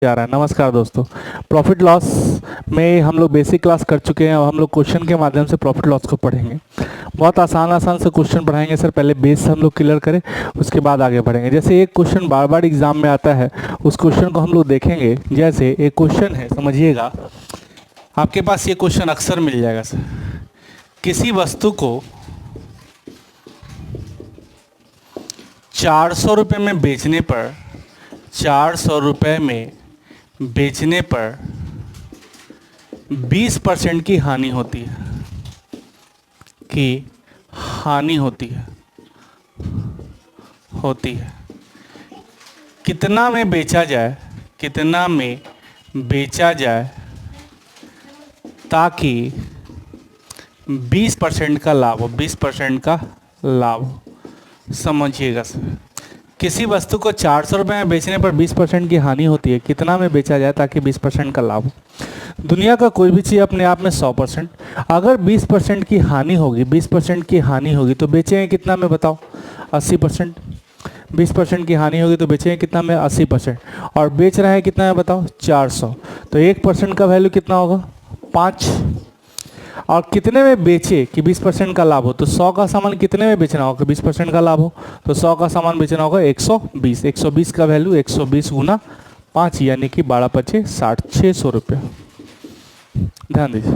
जा रहा है। नमस्कार दोस्तों, प्रॉफिट लॉस में हम लोग बेसिक क्लास कर चुके हैं और हम लोग क्वेश्चन के माध्यम से प्रॉफिट लॉस को पढ़ेंगे। बहुत आसान आसान से क्वेश्चन पढ़ाएंगे सर। पहले बेस हम लोग क्लियर करें, उसके बाद आगे बढ़ेंगे। जैसे एक क्वेश्चन बार बार एग्जाम में आता है, उस क्वेश्चन को हम लोग देखेंगे। जैसे एक क्वेश्चन है, समझिएगा, आपके पास ये क्वेश्चन अक्सर मिल जाएगा सर। किसी वस्तु को 400 रुपये में बेचने पर 400 रुपये में बेचने पर 20% की हानि होती है होती है। कितना में बेचा जाए ताकि 20% का लाभ हो। 20% का लाभ हो, समझिएगा सर। किसी वस्तु को 400 रुपये में बेचने पर 20% की हानि होती है। कितना में बेचा जाए ताकि 20% का लाभ हो। दुनिया का कोई भी चीज़ अपने आप में 100%, अगर 20% की हानि होगी, 20% की हानि होगी तो बेचेंगे कितना में बताओ? 80%। 20% की हानि होगी तो बेचेंगे कितना में? 80%। और बेच रहे हैं कितना में बताओ? 400। तो 1% का वैल्यू कितना होगा? 5। और कितने में बेचे कि 20% का लाभ हो? तो 100 का सामान कितने में बेचना होगा 20% का लाभ हो? तो 100 का सामान बेचना होगा 120। 120 का वैल्यू 120 गुना 5 यानी कि 12 पचे 60, 600 रुपये। ध्यान दीजिए,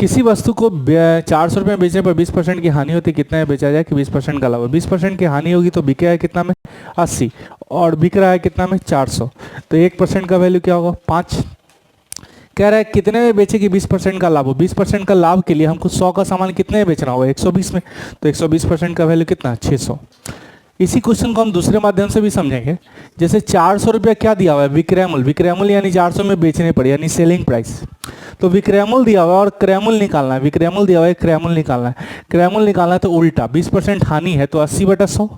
किसी वस्तु को 400 रुपये में बेचने पर 20% की हानि होती है। कितना में बेचा जाए कि 20% का लाभ हो? 20% की हानि होगी तो बिकेगा है कितना में? 80। और बिक रहा है कितना में? 400। तो 1% का वैल्यू क्या होगा? 5। कह रहा है कितने में बेचे कि 20% का लाभ हो। 20% का लाभ के लिए हमको 100 का सामान कितने में बेचना होगा? 120 में। तो 120% का वैल्यू कितना? 600। इसी क्वेश्चन को हम दूसरे माध्यम से भी समझेंगे। जैसे 400 रुपया क्या दिया हुआ है? विक्रय मूल्य। विक्रय मूल्य यानी 400 में बेचने पर, यानी सेलिंग प्राइस। तो विक्रय मूल्य दिया हुआ है और क्रय मूल्य निकालना है। विक्रय मूल्य दिया हुआ है, क्रय मूल्य निकालना है। क्रय मूल्य निकालना है तो उल्टा, 20% हानि है तो 80/100।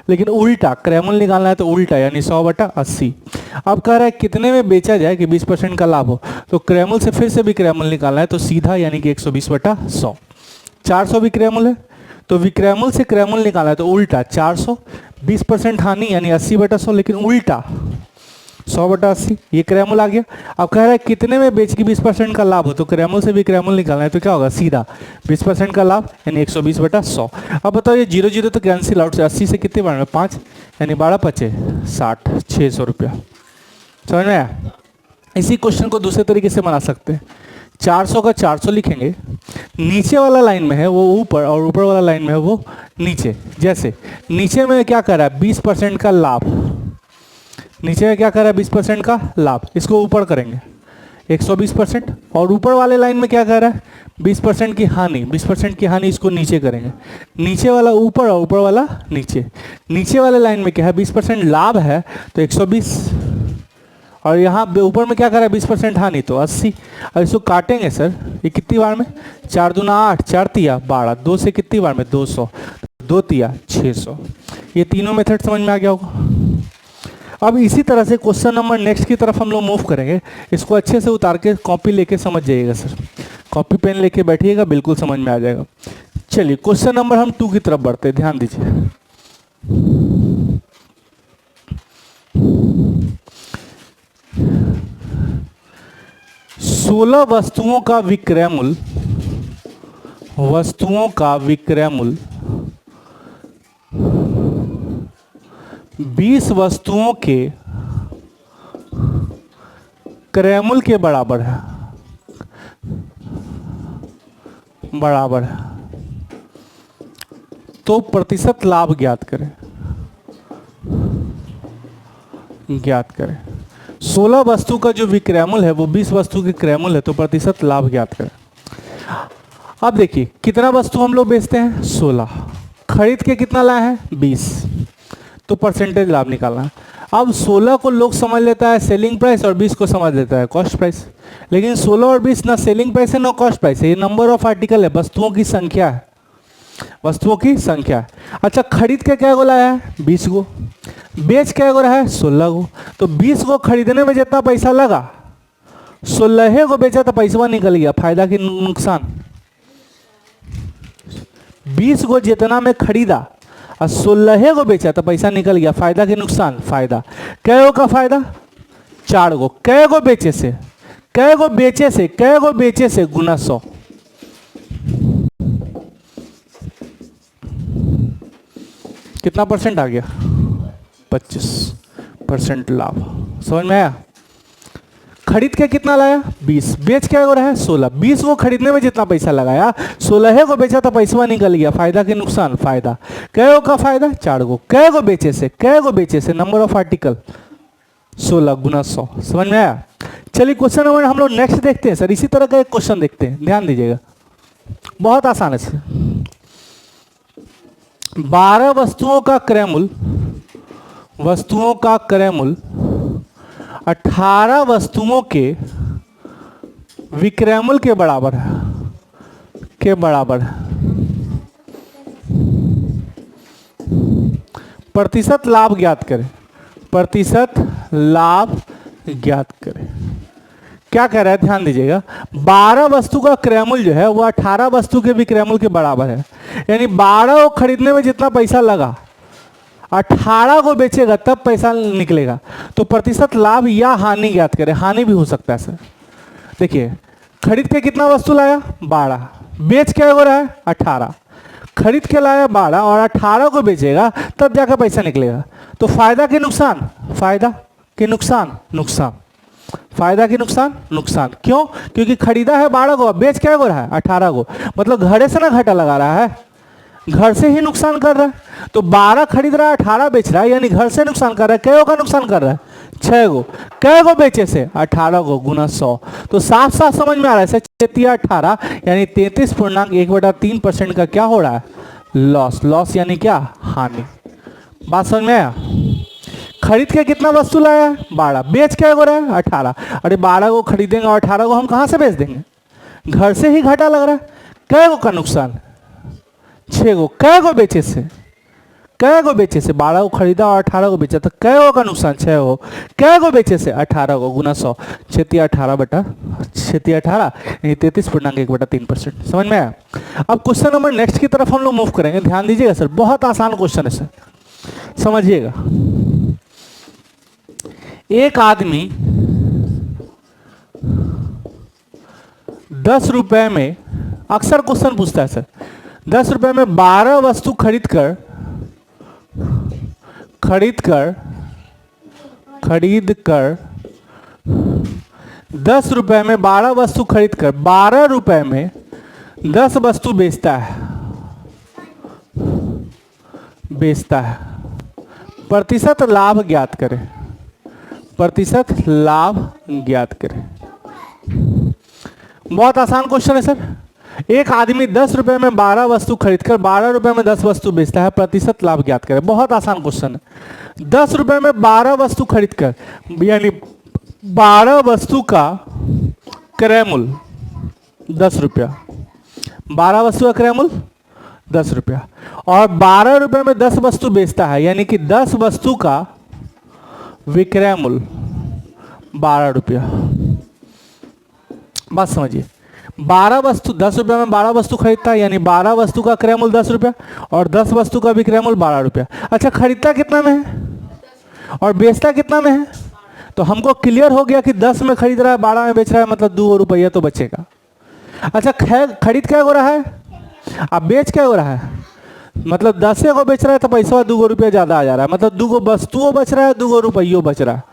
लेकिन उल्टा क्रय मूल्य निकालना है तो उल्टा, यानी 100/80। अब कह रहा है कितने में बेचा जाए कि 20% का लाभ हो। तो क्रय मूल्य से फिर से विक्रय मूल्य निकालना है तो सीधा, यानी कि 120/100। 400 विक्रय मूल्य है तो विक्रय मूल्य से क्रय मूल्य निकालना है तो उल्टा 400। 20% हानि यानी 80/100, लेकिन उल्टा 100/80। ये क्रय मूल्य आ गया। अब कह रहा है कितने में बेच के 20% का लाभ हो। तो क्रय मूल्य से भी क्रय मूल्य निकालना है तो क्या होगा? सीधा 20% का लाभ यानी 120/100। अब बताओ ये 0 0 तो कैंसिल आउट से 80 से कितने बार में? 5 यानी 12 पचे 60, 600 रुपया। समझ में आया? इसी क्वेश्चन को दूसरे तरीके से बना सकते हैं। 400 का 400 लिखेंगे, नीचे वाला लाइन में है वो ऊपर और ऊपर वाला लाइन में है वो नीचे। जैसे नीचे में क्या कर रहा है? 20% का लाभ। नीचे में क्या कर रहा है? 20% का लाभ। इसको ऊपर करेंगे 120%। और ऊपर वाले लाइन में क्या कर रहा है? 20% की हानि। 20% की हानि, इसको नीचे करेंगे। नीचे वाला ऊपर और ऊपर वाला नीचे। नीचे वाले लाइन में क्या है? 20% लाभ है तो 120। और यहाँ ऊपर में क्या कर रहा है? 20% हानि तो 80। और इसको काटेंगे सर, ये कितनी बार में? 4 दूना 8, 4 तिया 12, 2 से कितनी बार में? 200, 2 तिया 600। ये तीनों मेथड समझ में आ गया होगा। अब इसी तरह से क्वेश्चन नंबर नेक्स्ट की तरफ हम लोग मूव करेंगे। इसको अच्छे से उतार के कॉपी लेके समझ जाइएगा सर। कॉपी पेन लेके बैठिएगा, बिल्कुल समझ में आ जाएगा। चलिए क्वेश्चन नंबर हम 2 की तरफ बढ़ते हैं। ध्यान दीजिए, 16 वस्तुओं का विक्रय मूल्य 20 वस्तुओं के क्रय मूल्य के बराबर है। तो प्रतिशत लाभ ज्ञात करें। 16 वस्तु का जो विक्रय मूल्य है वो 20 वस्तु के क्रय मूल्य है, तो प्रतिशत लाभ ज्ञात करें। अब देखिए कितना वस्तु हम लोग बेचते हैं? 16। खरीद के कितना लाए हैं? 20। तो परसेंटेज लाभ निकालना है। अब 16 को लोग समझ लेता है सेलिंग प्राइस और 20 को समझ लेता है कॉस्ट प्राइस। लेकिन 16 और 20 ना सेलिंग प्राइस है ना कॉस्ट प्राइस है, ये नंबर ऑफ आर्टिकल है, वस्तुओं की संख्या है। अच्छा, खरीद के क्या गो लाया है? 20 गो। बेच क्या गो रहा है? 16 गो। तो 20 गो खरीदने में जितना पैसा लगा, 16 गो बेचा तो पैसा निकल गया। फायदा कि नुकसान? 20 गो जितना में खरीदा और 16 को बेचा तो पैसा निकल गया। फायदा के नुकसान, फायदा। कै गो का फायदा, 4 गो। कै गो बेचे से, कै गो बेचे से, कै गो बेचे से गुना 100। कितना परसेंट आ गया, 25% लाभ। समझ में आया। खरीद के कितना लाया, 20। बेच क्या हो रहा है, 16। 20 को खरीदने में जितना पैसा लगाया, 16 को बेचा तो पैसा निकल गया। फायदा के नुकसान, फायदा। कै गो का फायदा, 4 गो। कै गो बेचे से, कै गो बेचे से, नंबर ऑफ आर्टिकल 16 गुना 100। समझ में आया। चलिए क्वेश्चन नंबर हम लोग नेक्स्ट देखते हैं सर। इसी तरह का एक क्वेश्चन देखते हैं, ध्यान दीजिएगा, बहुत आसान है सर। 12 वस्तुओं का क्रय मूल्य, वस्तुओं का क्रय मूल्य 18 वस्तुओं के विक्रय मूल्य के बराबर है, के बराबर है। प्रतिशत लाभ ज्ञात करें, प्रतिशत लाभ ज्ञात करें। क्या कह रहा है, ध्यान दीजिएगा। 12 वस्तु का क्रय मूल्य जो है वो 18 वस्तु के विक्रय मूल्य के बराबर है। यानी 12 को खरीदने में जितना पैसा लगा, 18 को बेचेगा तब पैसा निकलेगा। तो प्रतिशत लाभ या हानि ज्ञात करें। हानि भी हो सकता है सर। देखिए, खरीद के कितना वस्तु लाया, 12। बेच क्या हो रहा है, 18। खरीद के लाया 12 और 18 को बेचेगा तब जाकर पैसा निकलेगा। तो फायदा के नुकसान, फायदा के नुकसान, नुकसान। फायदा के नुकसान, नुकसान। क्यों, क्योंकि खरीदा है 12 को, बेच क्या हो रहा है, 18 को। मतलब घरे से ना घाटा लगा रहा है, घर से ही नुकसान कर रहा है। तो 12 खरीद रहा है, 18 बेच रहा है, यानी घर से नुकसान कर रहा है। कै का नुकसान कर रहा है, 6 गो। कै गो बेचे से, 18 को गुना 100। तो साफ साफ समझ में आ रहा है, 18 यानी 33.1/3% का क्या हो रहा है, लॉस। लॉस यानी क्या, हानि। बात समझ में आया। खरीद के कितना वस्तु लाया है, 12। बेच क्या हो रहा है, 18। अरे 12 को खरीदेंगे और 18 को हम कहाँ से बेच देंगे, घर से ही घाटा लग रहा है। कै गो का नुकसान, 6 गो। कै गो बेचे से, कै गो बेचे से, 12 को खरीदा और 18 को बेचा तो कै गो का नुकसान, 6 गो। कै गो बेचे से, 18 को गुना 100। 18 यानी 33.1/3%। समझ में आया। अब क्वेश्चन नंबर नेक्स्ट की तरफ हम लोग मूव करेंगे। ध्यान दीजिएगा सर, बहुत आसान क्वेश्चन है सर, समझिएगा। एक आदमी 10 रुपए में, अक्सर क्वेश्चन पूछता है सर, 10 रुपए में 12 वस्तु खरीद कर 10 रुपए में 12 वस्तु खरीद कर 12 रुपए में 10 वस्तु बेचता है, प्रतिशत लाभ ज्ञात करें, प्रतिशत लाभ ज्ञात करें। बहुत आसान क्वेश्चन है सर। एक आदमी 10 रुपए में 12 वस्तु खरीदकर 12 रुपए में 10 वस्तु बेचता है, प्रतिशत लाभ ज्ञात करें। बहुत आसान क्वेश्चन है। 10 रुपए में 12 वस्तु खरीदकर, यानी 12 वस्तु का क्रय मूल्य 10 रुपया, 12 वस्तु का क्रय मूल्य 10 रुपया, और 12 रुपए में 10 वस्तु बेचता है, यानी कि 10 वस्तु का विक्रय मूल्य 12 रुपया। बात समझिए, 12 वस्तु 10 रुपये में 12 वस्तु खरीदता है, यानी 12 वस्तु का क्रय मूल्य 10 रुपया और 10 वस्तु का विक्रय मूल्य 12 रुपया। अच्छा, खरीदता कितना में है और बेचता कितना में है, तो हमको क्लियर हो गया कि 10 में खरीद रहा है, 12 में बेच रहा है, मतलब 2 रुपया तो बचेगा। अच्छा, खरीद क्या हो रहा है, अब बेच क्या हो रहा है, मतलब 10 को बेच रहा है तो पैसा 2 रुपया ज़्यादा आ जा रहा है, मतलब 2 वस्तुओं बच रहा है, 2 रुपयों बच रहा है,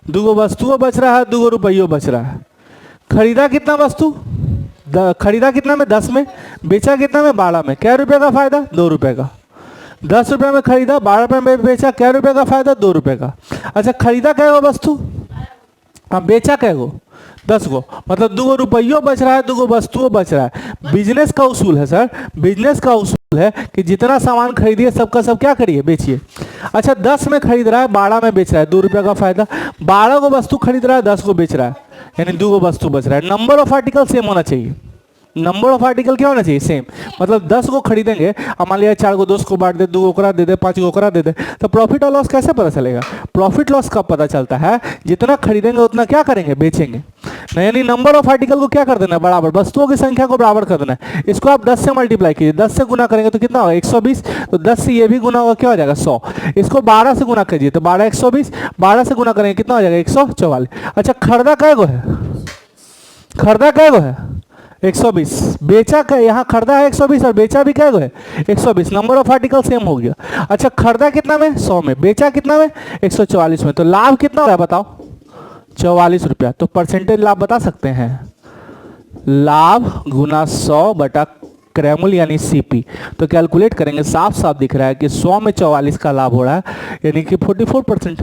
2 वस्तुओं बच रहा है, 2 रुपयों बच रहा है। खरीदा कितना वस्तु, खरीदा कितना में, 10 में, बेचा कितना में, 12 में। क्या रुपये का फायदा, 2 रुपये का। 10 रुपये में खरीदा, 12 रुपये में बेचा, क्या रुपये का फायदा, 2 रुपये का। अच्छा, खरीदा क्या वस्तु, हाँ, बेचा क्या गो, 10 गो, मतलब 2 रुपयों बच रहा है, 2 वस्तुओं बच रहा है। बिजनेस का उसूल है सर, बिजनेस का उसूल है कि जितना सामान खरीदिए सबका सब क्या करिए, बेचिए। अच्छा, 10 में खरीद रहा है, 12 में बेच रहा है, 2 रुपये का फायदा। 12 को वस्तु खरीद रहा है, 10 को बेच रहा है, यानी 2 वस्तु बच रहा है। नंबर ऑफ आर्टिकल सेम होना चाहिए, नंबर ऑफ आर्टिकल क्या होना चाहिए, सेम। मतलब 10 को खरीदेंगे, मान लिया 4 को दोस्त को बांट दे, 2 को दे दे, 5 को दे दे, तो प्रॉफिट और लॉस कैसे पता चलेगा। प्रॉफिट लॉस कब पता चलता है, जितना खरीदेंगे उतना क्या करेंगे, बेचेंगे। नहीं, यानी नंबर ऑफ आर्टिकल को क्या कर देना है, बराबर, वस्तुओं की संख्या को बराबर कर देना है। इसको आप 10 से मल्टीप्लाई कीजिए, 10 से गुना करेंगे तो कितना होगा 120, तो 10 से ये भी गुना होगा, क्या हो जाएगा 100। इसको 12 से गुना कीजिए तो 12 120, 12 से गुना करेंगे कितना हो जाएगा 144। अच्छा, खरीदा कै गो है, खरीदा कै गो है 120, बेचा का, यहाँ खरीदा है 120 और बेचा भी क्या है 120, नंबर ऑफ आर्टिकल सेम हो गया। अच्छा, खरीदा कितना में 100 में, बेचा कितना में 144 में, तो लाभ कितना हो रहा है बताओ 44 रुपया। तो परसेंटेज लाभ बता सकते हैं, लाभ गुना 100 बटा क्रैमुल यानी सीपी। तो कैलकुलेट करेंगे, साफ साफ दिख रहा है कि 100 में 44 का लाभ हो रहा है, यानी कि 44%।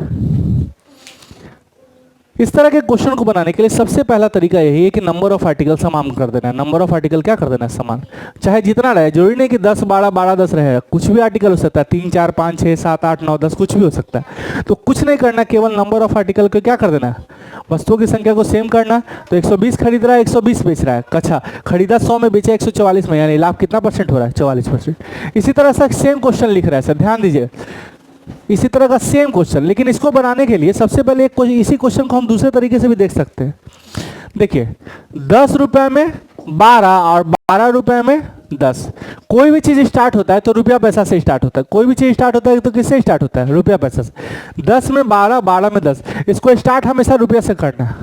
इस तरह के क्वेश्चन को बनाने के लिए सबसे पहला तरीका यही है कि नंबर ऑफ आर्टिकल समान कर देना है। नंबर ऑफ आर्टिकल क्या कर देना है, समान, चाहे जितना रहे, जरूरी नहीं कि 10 12 12 10 रहे, कुछ भी आर्टिकल हो सकता है, 3 4 5 6 7 8 9 10 कुछ भी हो सकता है। तो कुछ नहीं करना, केवल नंबर ऑफ आर्टिकल को क्या कर देना है, वस्तुओं की संख्या को सेम करना है। तो 120 खरीद रहा है, 120 बेच रहा है, अच्छा खरीदा 100 में, बेचा 144 में, यानी लाभ कितना परसेंट हो रहा है 44%। इसी तरह से सेम क्वेश्चन लिख रहा है सर, ध्यान दीजिए, इसी तरह का सेम क्वेश्चन, लेकिन इसको बनाने के लिए सबसे पहले एक इसी क्वेश्चन को हम दूसरे तरीके से भी देख सकते हैं। देखिए 10 रुपए में 12 और 12 रुपए में 10, कोई भी चीज स्टार्ट होता है तो रुपया पैसा से स्टार्ट होता है, कोई भी चीज स्टार्ट होता है तो किससे स्टार्ट होता है, रुपया पैसा से। 10 में 12, 12 में 10, इसको स्टार्ट हमेशा रुपया से करना है,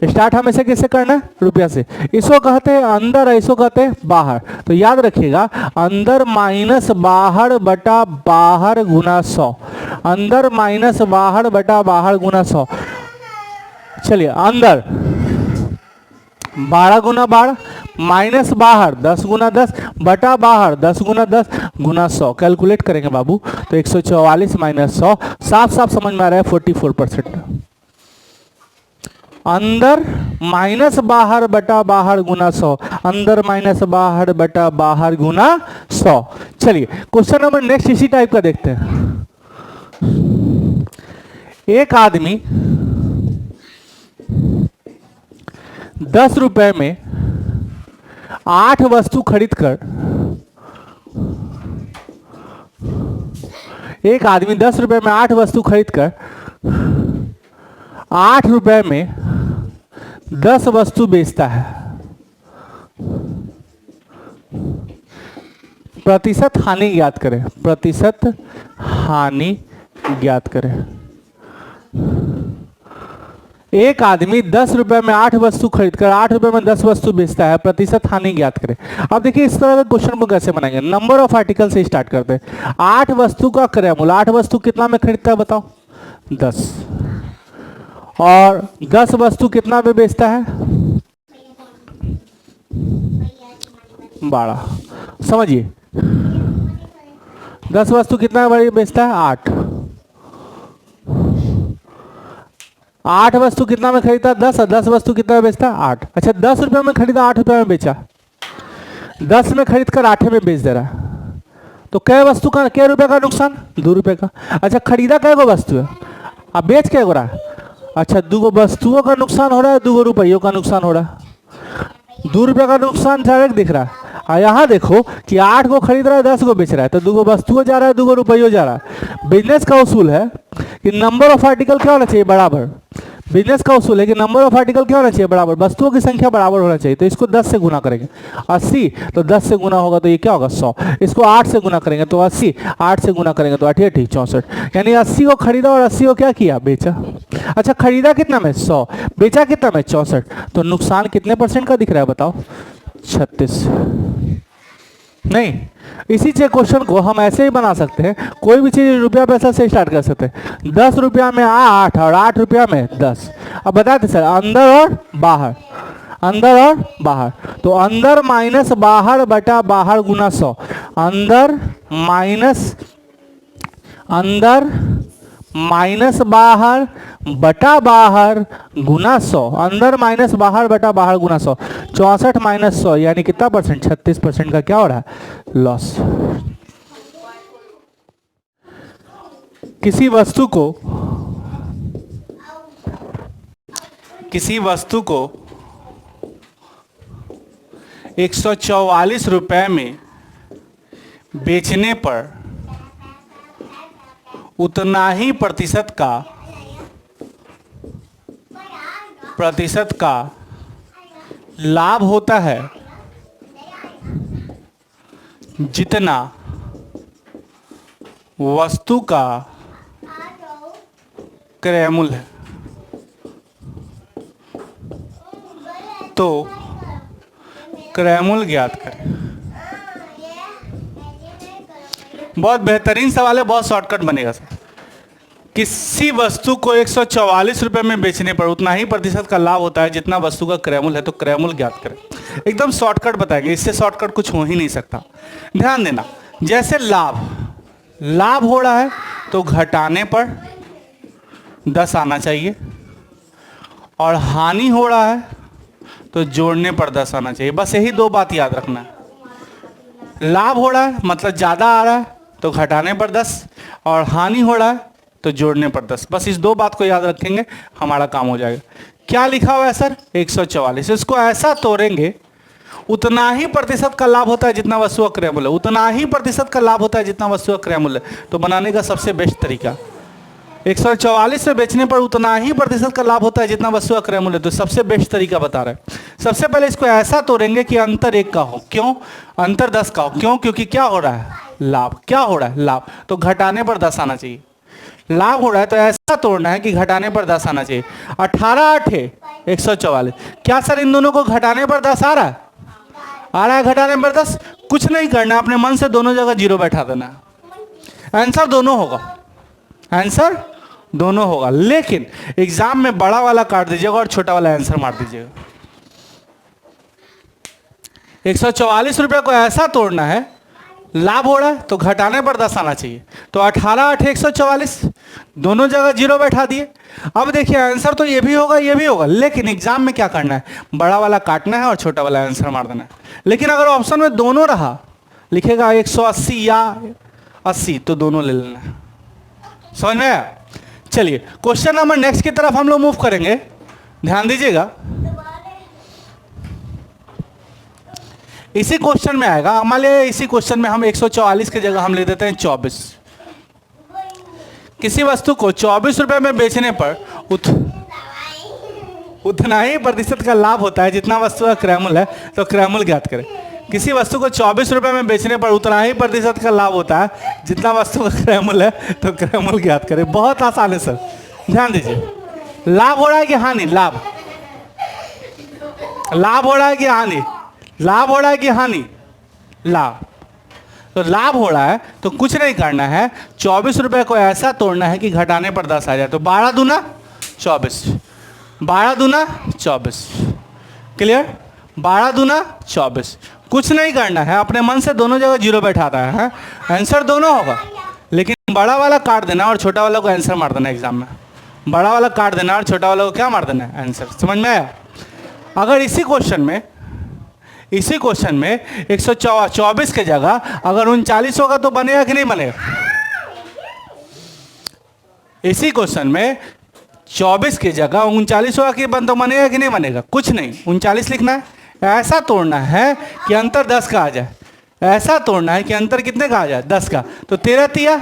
स्टार्ट हमेशा किससे करना है, रुपया से। इसको कहते हैं अंदर, इसको कहते हैं बाहर। तो याद रखिएगा, अंदर माइनस बाहर बटा बाहर गुना 100, अंदर माइनस बाहर बटा बाहर गुना 100। चलिए, अंदर 12 गुना 12 माइनस बाहर 10 गुना 10 बटा बाहर 10 गुना 10 गुना 100। कैलकुलेट करेंगे बाबू तो 144 माइनस 100, साफ साफ समझ में आ रहा है 44%। अंदर माइनस बाहर बटा बाहर गुना 100, अंदर माइनस बाहर बटा बाहर गुना 100। चलिए क्वेश्चन नंबर नेक्स्ट इसी टाइप का देखते हैं। एक आदमी 10 रुपए में 8 वस्तु खरीदकर, एक आदमी 10 रुपए में 8 वस्तु खरीदकर 8 रुपए में 10 वस्तु बेचता है। प्रतिशत हानि ज्ञात करें, प्रतिशत हानि ज्ञात करें। एक आदमी 10 रुपए में 8 वस्तु खरीदकर 8 रुपए में 10 वस्तु बेचता है, प्रतिशत हानि ज्ञात करें। अब देखिए इस तरह के क्वेश्चन को कैसे बनाएंगे, नंबर ऑफ आर्टिकल से स्टार्ट करते हैं। 8 वस्तु का क्रयमूल्य, 8 वस्तु कितना में खरीदता है बताओ 10, और 10 वस्तु कितना में बेचता है 12। समझिए 10 वस्तु कितना में बेचता है 8, 8 वस्तु कितना में खरीदता है 10, और 10 वस्तु कितना में बेचता है 8। अच्छा 10 रुपए में खरीदा 8 रुपए में बेचा, 10 में खरीद कर 8 में बेच दे रहा है, तो कै वस्तु का कै रुपए का नुकसान 2 रुपए का। अच्छा खरीदा कै गो वस्तु है, अब बेच कै गो रहा है, अच्छा 2 वस्तुओं का नुकसान हो रहा है, 2 रुपयों का नुकसान हो रहा है, 2 रुपये का नुकसान डायरेक्ट दिख रहा है। और यहाँ देखो कि 8 को खरीद रहा है 10 को बेच रहा है, तो 2 वस्तुओं जा रहा है 2 रुपयों जा रहा है। बिजनेस का उसूल है कि नंबर ऑफ आर्टिकल क्या होना चाहिए बराबर, बिजनेस का उसूल है कि नंबर ऑफ आर्टिकल क्या होना चाहिए बराबर, वस्तुओं की संख्या बराबर होना चाहिए। तो इसको 10 से गुना करेंगे 80, तो 10 से गुना होगा तो ये क्या होगा 100। इसको 8 से गुना करेंगे तो 80, 8 से गुना करेंगे तो 8 64, यानी 80 को खरीदा और 80 को क्या किया बेचा। अच्छा खरीदा कितना में 100, बेचा कितना में 64, तो नुकसान कितने % का दिख रहा है बताओ 36। नहीं, इसी क्वेश्चन को हम ऐसे ही बना सकते हैं, कोई भी चीज रुपया पैसा से स्टार्ट कर सकते हैं। 10 रुपया में 8 और 8 रुपया में 10। अब बताते सर अंदर और बाहर, अंदर और बाहर, तो अंदर माइनस बाहर बटा बाहर गुना 100, अंदर माइनस बाहर बटा बाहर गुना 100, अंदर माइनस बाहर बटा बाहर गुना 100, 64 माइनस 100 यानी कितना %, 36% का क्या हो रहा है लॉस। किसी वस्तु को 144 रुपए में बेचने पर उतना ही प्रतिशत का लाभ होता है जितना वस्तु का क्रय मूल्य है, तो क्रय मूल्य ज्ञात करें। बहुत बेहतरीन सवाल है, बहुत शॉर्टकट बनेगा सर। किसी वस्तु को 144 रुपये में बेचने पर उतना ही प्रतिशत का लाभ होता है जितना वस्तु का क्रय मूल्य है, तो क्रय मूल्य ज्ञात करें। एकदम शॉर्टकट बताएंगे, इससे शॉर्टकट कुछ हो ही नहीं सकता। ध्यान देना, जैसे लाभ हो रहा है तो घटाने पर 10 आना चाहिए, और हानि हो रहा है तो जोड़ने पर 10 आना चाहिए। बस यही दो बात याद रखना है। लाभ हो रहा है मतलब ज़्यादा आ रहा है तो घटाने पर 10, और हानि हो रहा है तो जोड़ने पर 10। बस इस दो बात को याद रखेंगे, हमारा काम हो जाएगा। क्या लिखा हुआ है सर? 144। इसको ऐसा तोड़ेंगे, उतना ही प्रतिशत का लाभ होता है जितना वस्तु का क्रय मूल्य, उतना ही प्रतिशत का लाभ होता है जितना वस्तु का क्रय मूल्य। तो बनाने का सबसे बेस्ट तरीका 144 में बेचने पर उतना ही प्रतिशत का लाभ होता है जितना वस्तु का क्रय मूल्य। तो सबसे बेस्ट तरीका बता रहे हैं। सबसे पहले इसको ऐसा तोड़ेंगे कि अंतर 1 का हो। क्यों? अंतर 10 का हो। क्यों? क्योंकि क्या हो रहा है? लाभ। क्या हो रहा है? लाभ। तो घटाने पर 10 आना चाहिए। लाभ हो रहा है तो ऐसा तोड़ना है कि घटाने पर 10 आना चाहिए। 18 8 144। क्या सर इन दोनों को घटाने पर 10 आ रहा है? आ रहा है घटाने पर 10। कुछ नहीं करना, अपने मन से दोनों जगह 0 बैठा देना। आंसर दोनों होगा, आंसर दोनों होगा। लेकिन एग्जाम में बड़ा वाला काट दीजिएगा और छोटा वाला आंसर मार दीजिएगा। 144 रुपये को ऐसा तोड़ना है, लाभ हो रहा है तो घटाने पर 10 आना चाहिए। तो 18 8 144, दोनों जगह 0 बैठा दिए। अब देखिए आंसर तो ये भी होगा ये भी होगा, लेकिन एग्जाम में क्या करना है? बड़ा वाला काटना है और छोटा वाला आंसर मार देना है। लेकिन अगर ऑप्शन में दोनों रहा, लिखेगा 180 या 80, तो दोनों ले लेना है। समझ में आया? चलिए क्वेश्चन नंबर नेक्स्ट की तरफ हम लोग मूव करेंगे, ध्यान दीजिएगा। इसी क्वेश्चन में आएगा, मान लिया इसी क्वेश्चन में हम 144 की जगह हम ले देते हैं 24। किसी वस्तु को 24 रुपये में बेचने पर उतना ही प्रतिशत का लाभ होता है जितना वस्तु का क्रय मूल्य है, तो क्रय मूल्य ज्ञात करें। किसी वस्तु को 24 रुपये में बेचने पर उतना ही प्रतिशत का लाभ होता है जितना वस्तु का क्रय मूल्य है, तो क्रय मूल्य ज्ञात करें। बहुत आसान है सर, ध्यान दीजिए। लाभ हो रहा है कि हानि? लाभ हो रहा है कि हानि? लाभ हो रहा है कि हानि? लाभ। तो लाभ हो रहा है तो कुछ नहीं करना है, 24 रुपये को ऐसा तोड़ना है कि घटाने पर 10 आ जाए। तो 12 दूना 24, 12 दूना 24। क्लियर? 12 दूना 24। कुछ नहीं करना है, अपने मन से दोनों जगह 0 बैठा रहा है, आंसर दोनों होगा। लेकिन बड़ा वाला काट देना और छोटा वाला को आंसर मार देना। एग्जाम में बड़ा वाला काट देना और छोटा वाला को क्या मार देना है? आंसर। समझ में आया? अगर इसी क्वेश्चन में 124 के जगह अगर 39 होगा तो बनेगा कि नहीं बनेगा? इसी क्वेश्चन में 24 की जगह 39 होगा कि तो बनेगा कि नहीं बनेगा? कुछ नहीं, 39 लिखना है। ऐसा तोड़ना है कि अंतर 10 का आ जाए। ऐसा तोड़ना है कि अंतर कितने का आ जाए? 10 का। तो 13 तिया,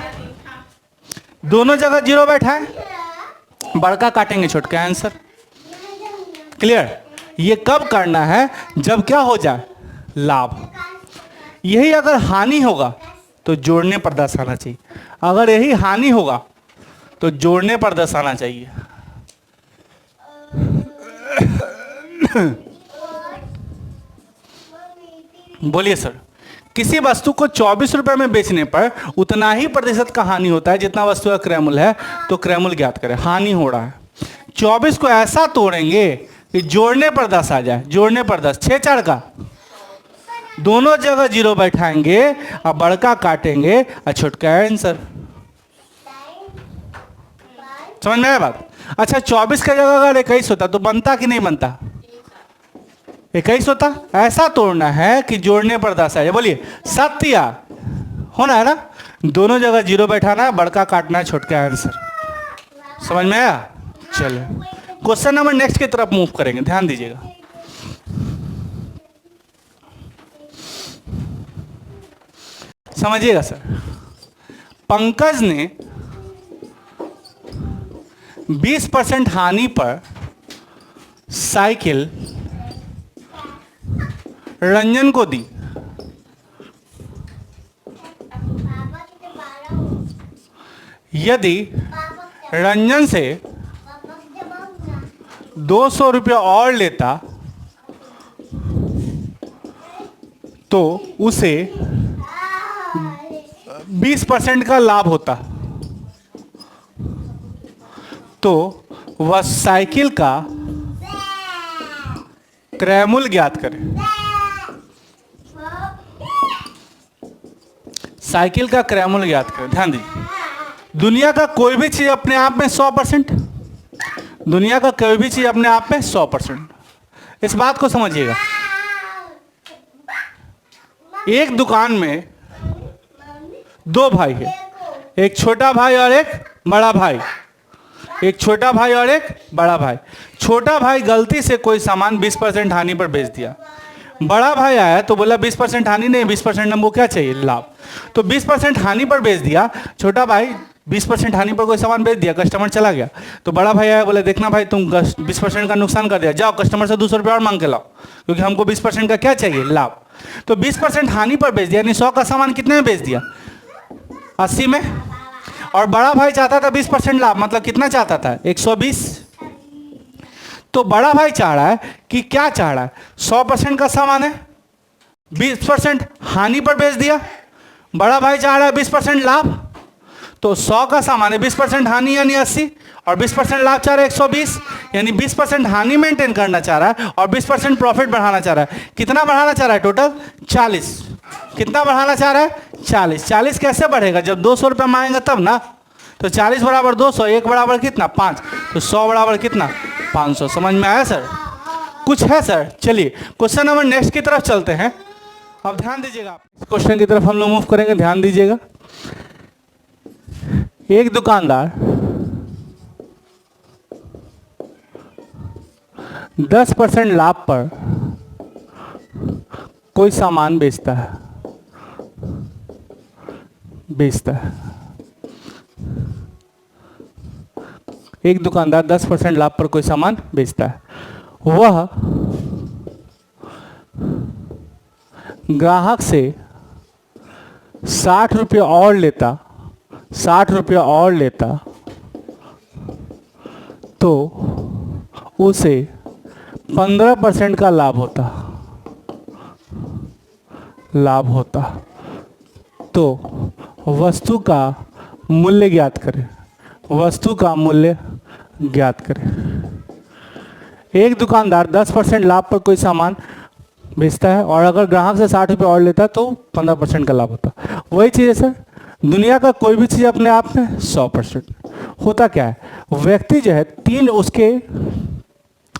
दोनों जगह 0 बैठा है, बड़का काटेंगे छोटका, आंसर। क्लियर? ये कब करना है? जब क्या हो जाए? लाभ। यही अगर हानि होगा तो जोड़ने पर 10 आना चाहिए। अगर यही हानि होगा तो जोड़ने पर 10 आना चाहिए। बोलिए सर। किसी वस्तु को 24 रुपये में बेचने पर उतना ही प्रतिशत का हानि होता है जितना वस्तु का क्रय मूल्य है, तो क्रय मूल्य ज्ञात करें। हानि हो रहा है, 24 को ऐसा तोड़ेंगे कि जोड़ने पर 10 आ जाए। जोड़ने पर 10, 6 4 का, दोनों जगह 0 बैठाएंगे और बड़का काटेंगे और छोटका आंसर। समझ में आया बात? अच्छा 24 की जगह अगर 21 होता तो बनता कि नहीं बनता? 21 होता। ऐसा तोड़ना है कि जोड़ने पर 10 आ जाए। बोलिए सत्या होना है ना, दोनों जगह 0 बैठाना है, बड़का काटना है, छोटका आंसर। समझ में आया? चलो क्वेश्चन नंबर नेक्स्ट की तरफ मूव करेंगे, ध्यान दीजिएगा। समझिएगा सर। पंकज ने 20% हानि पर साइकिल रंजन को दी, यदि रंजन से 200 रुपया और लेता तो उसे 20% का लाभ होता, तो वह साइकिल का क्रय मूल्य ज्ञात करे। साइकिल का क्रय मूल्य ज्ञात करें। ध्यान दीजिए, दुनिया का कोई भी चीज अपने आप में 100%, दुनिया का कोई भी चीज अपने आप में 100%, इस बात को समझिएगा। एक दुकान में दो भाई है, एक छोटा भाई और एक बड़ा भाई, एक छोटा भाई और एक बड़ा भाई। छोटा भाई गलती से कोई सामान 20% हानि पर बेच दिया, बड़ा भाई आया तो बोला 20% हानि नहीं, 20% हमको क्या चाहिए, लाभ। तो 20% हानि पर बेच दिया छोटा भाई, 20% हानि पर कोई सामान बेच दिया, कस्टमर चला गया तो बड़ा भाई आया, बोले देखना भाई तुम 20% का नुकसान कर दिया, जाओ कस्टमर से 200 रुपये और मांग के लाओ, क्योंकि हमको 20% का क्या चाहिए, लाभ। तो 20% हानि पर बेच दिया, यानी 100 का सामान कितने में बेच दिया, 80 में। और बड़ा भाई चाहता था 20% लाभ, मतलब कितना चाहता था, 120। तो बड़ा भाई चाह रहा है कि क्या चाह रहा है, 100% का सामान है, 20% हानि पर बेच दिया। बड़ा भाई चाह रहा है 20% लाभ, तो 100 का सामान है, 20% हानि यानी 80, और 20% लाभ चाह रहा है 120, यानी 20% हानि मेंटेन करना चाह रहा है और 20% प्रॉफिट बढ़ाना चाह रहा है। कितना बढ़ाना चाह रहा है, टोटल 40। कितना बढ़ाना चाह रहा है, 40। 40 कैसे बढ़ेगा, जब 200 रुपये मांगेगा तब ना। तो 40 बराबर 200, 1 बराबर कितना, 5, तो 100 बराबर कितना, 500। समझ में आया सर, कुछ है सर। चलिए क्वेश्चन नंबर नेक्स्ट की तरफ चलते हैं। अब ध्यान दीजिएगा, क्वेश्चन की तरफ हम लोग मूव करेंगे, ध्यान दीजिएगा। एक दुकानदार 10% लाभ पर कोई सामान बेचता है, एक दुकानदार 10% लाभ पर कोई सामान बेचता है। वह ग्राहक से 60 रुपये और लेता, 60 रुपये और लेता तो उसे 15% का लाभ होता, तो वस्तु का मूल्य ज्ञात करें, वस्तु का मूल्य ज्ञात करें। एक दुकानदार 10% लाभ पर कोई सामान बेचता है और अगर ग्राहक से 60 रुपये और लेता है तो 15% का लाभ होता। वही चीज़ है सर, दुनिया का कोई भी चीज़ अपने आप में 100%। होता क्या है, व्यक्ति जो है उसके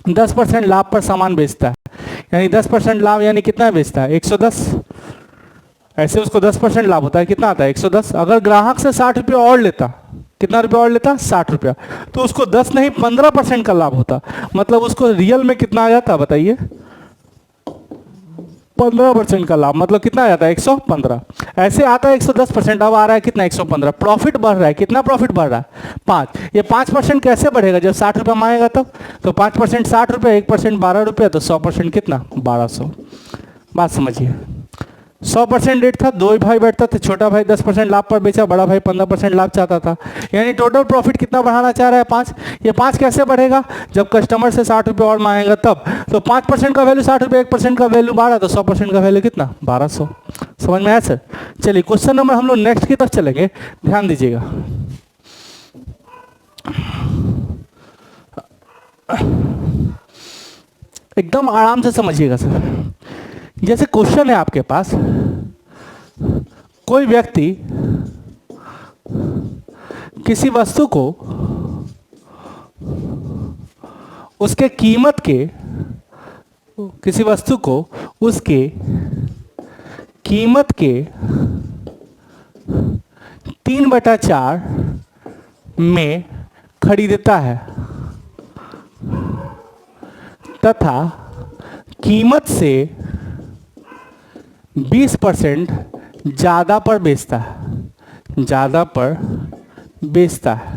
10% लाभ पर सामान बेचता है, यानी 10% लाभ यानी कितना बेचता है, 110। ऐसे उसको 10% लाभ होता है, कितना आता है, 110। अगर ग्राहक से 60 रुपये और लेता, कितना रुपया और लेता, 60 रुपया, तो उसको 10 नहीं 15% का लाभ होता। मतलब उसको रियल में कितना आ जाता, बताइए, 15% का लाभ। मतलब कितना आ जाता है, 115। ऐसे आता है 110%, अब आ रहा है कितना, 115। प्रॉफिट बढ़ रहा है, कितना प्रॉफिट बढ़ रहा है, 5। ये 5% कैसे बढ़ेगा, जब 60 रुपया मांगेगा तब। तो 5% 60 रुपये, 1% 12 रुपये, तो 100% कितना, 1200। बात समझिए, 100% रेट था, दो ही भाई बैठता थे, छोटा भाई 10% लाभ पर बेचा, बड़ा भाई 15% लाभ चाहता था, यानी टोटल प्रॉफिट कितना बढ़ाना चाह रहा है, 5। ये 5 कैसे बढ़ेगा, जब कस्टमर से 60 रुपये और मांगेगा तब। तो 5% का वैल्यू 60 रुपये, 1% का वैल्यू 12, तो 100% का वैल्यू कितना, 1200। समझ में आया सर। चलिए क्वेश्चन नंबर हम लोग नेक्स्ट की तरफ चलेंगे, ध्यान दीजिएगा। एकदम आराम से समझिएगा सर। जैसे क्वेश्चन है आपके पास, कोई व्यक्ति किसी वस्तु को उसके कीमत के, किसी वस्तु को उसके कीमत के 3/4 में खरीदता है तथा कीमत से 20% ज़्यादा पर बेचता है,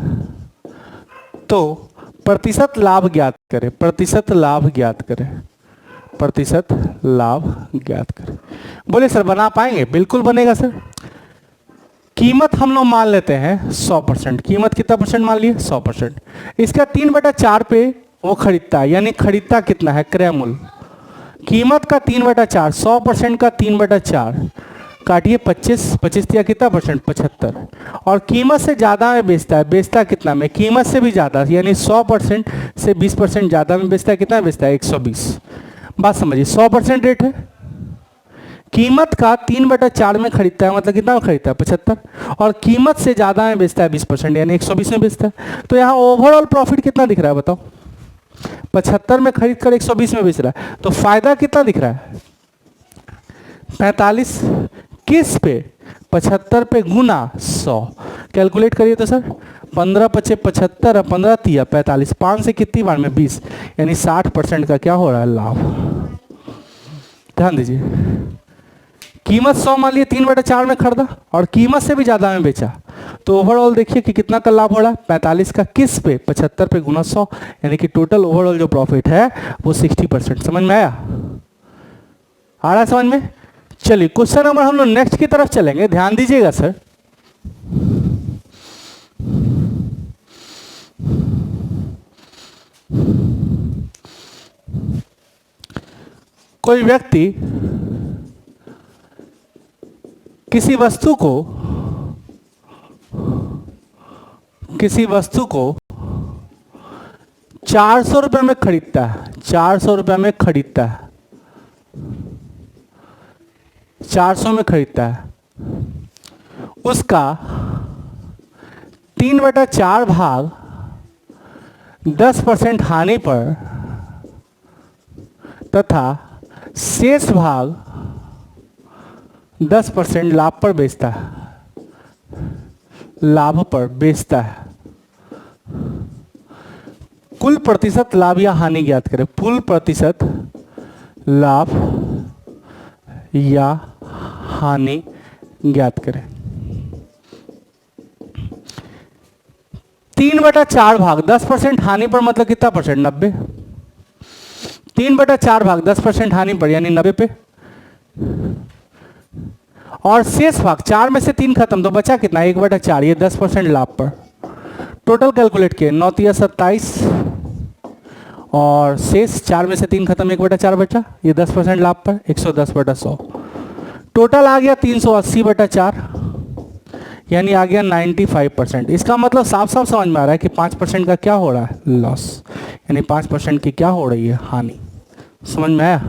तो प्रतिशत लाभ ज्ञात करें, प्रतिशत लाभ ज्ञात करें, प्रतिशत लाभ ज्ञात करें। बोले सर बना पाएंगे? बिल्कुल बनेगा सर। कीमत हम लोग मान लेते हैं 100%। कीमत कितना परसेंट मान लिए? 100%। इसका 3/4 पे वो खरीदता है, यानी खरीदता कितना है? क्रय मूल्य। कीमत का 3/4, 100% का 3/4 काटिए 25, 25 दिया कितना परसेंट? 75। और कीमत से ज़्यादा में बेचता है, बेचता कितना में? कीमत से भी ज़्यादा, यानी 100% से 20% ज़्यादा में बेचता है। कितना बेचता है? 120। बात समझिए, 100% रेट है, कीमत का 3/4 में खरीदता है, मतलब कितना में खरीदता है? 75। और कीमत से ज़्यादा में बेचता है 20%, यानी 120 में बेचता है। तो यहाँ ओवरऑल प्रॉफिट कितना दिख रहा है बताओ? 75 में खरीद कर 120 में बेच रहा है, तो फायदा कितना दिख रहा है? 45। किस पे? 75 पे गुना 100। कैलकुलेट करिए तो सर, 15 × 75 और 15 × 45, 5 से कितनी बार में? 20, यानी 60% का क्या हो रहा है? लाभ। ध्यान दीजिए, कीमत 100 मान लिए, 3/4 में खरीदा और कीमत से भी ज़्यादा में बेचा, तो ओवरऑल देखिए कि कितना का लाभ हो रहा है? 45 का किस पे? 75 पे गुना 100, यानी कि टोटल ओवरऑल जो प्रॉफिट है वो 60%। समझ में आया? आ रहा है समझ में? चलिए क्वेश्चन नंबर हम लोग नेक्स्ट की तरफ चलेंगे, ध्यान दीजिएगा सर। कोई व्यक्ति किसी वस्तु को 400 रुपये में खरीदता है, 400 रुपये में खरीदता है, 400 में खरीदता है। उसका 3/4 भाग 10% हानि पर तथा शेष भाग 10% लाभ पर बेचता है, लाभ पर बेचता है। कुल प्रतिशत लाभ या हानि ज्ञात करें। कुल प्रतिशत लाभ या हानि ज्ञात करें। 3/4 भाग 10% हानि पर, मतलब कितना परसेंट? 90। 3/4 भाग 10% हानि पर, यानी 90 पे। और शेष भाग 4 में से 3 खत्म, तो बचा कितना? 1/4, ये 10% लाभ पर। टोटल कैलकुलेट किए, 9 × 27 और शेष 4 में से 3 खत्म, 1/4 बचा, ये 10% लाभ पर, 110/100। टोटल आ गया 380/4, यानी आ गया 95%। इसका मतलब साफ साफ समझ में आ रहा है कि 5% का क्या हो रहा है? लॉस, यानी 5% की क्या हो रही है? हानि। समझ में आया?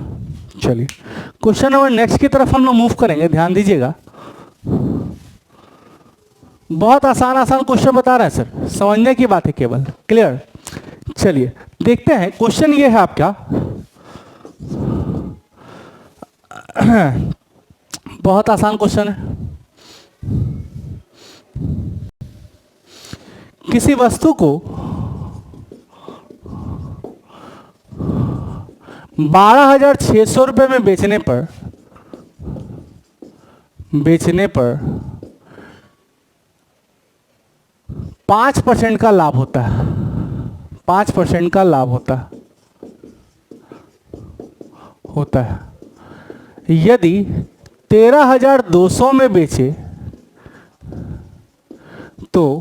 चलिए क्वेश्चन नंबर नेक्स्ट की तरफ हम लोग मूव करेंगे, ध्यान दीजिएगा। बहुत आसान आसान क्वेश्चन बता रहे हैं सर, समझने की बात है केवल। क्लियर? चलिए देखते हैं। क्वेश्चन ये है आपका, बहुत आसान क्वेश्चन है। किसी वस्तु को 12,600 रुपये में बेचने पर 5% का लाभ होता है। 5% का लाभ होता है। यदि 13,200 में बेचे तो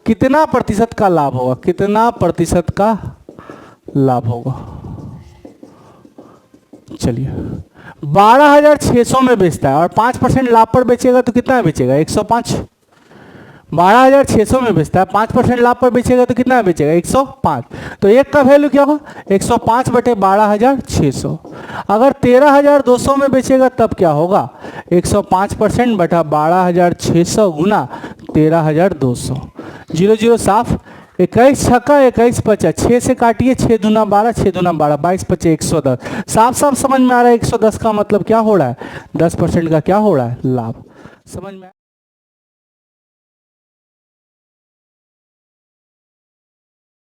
कितना प्रतिशत का लाभ होगा? कितना प्रतिशत का लाभ होगा? चलिए 12,600 में बेचता है और 5% लाभ पर बेचेगा तो कितना बेचेगा? 105। 12,600 में बेचता है, 5% लाभ पर बेचेगा तो कितना बेचेगा? 105। तो एक का वैल्यू क्या होगा? 105/12,600। अगर 13,200 में बेचेगा तब क्या होगा? 105% बटा 12,600 गुना 13,200। 0 0 साफ, 21 छक्का 21 पचा, 6 से काटिए, 6 दूना 12, 6 दूना 12, 22 पचे 110। साफ साफ समझ में आ रहा है 110 का मतलब क्या हो रहा है? 10% का क्या हो रहा है? लाभ। समझ में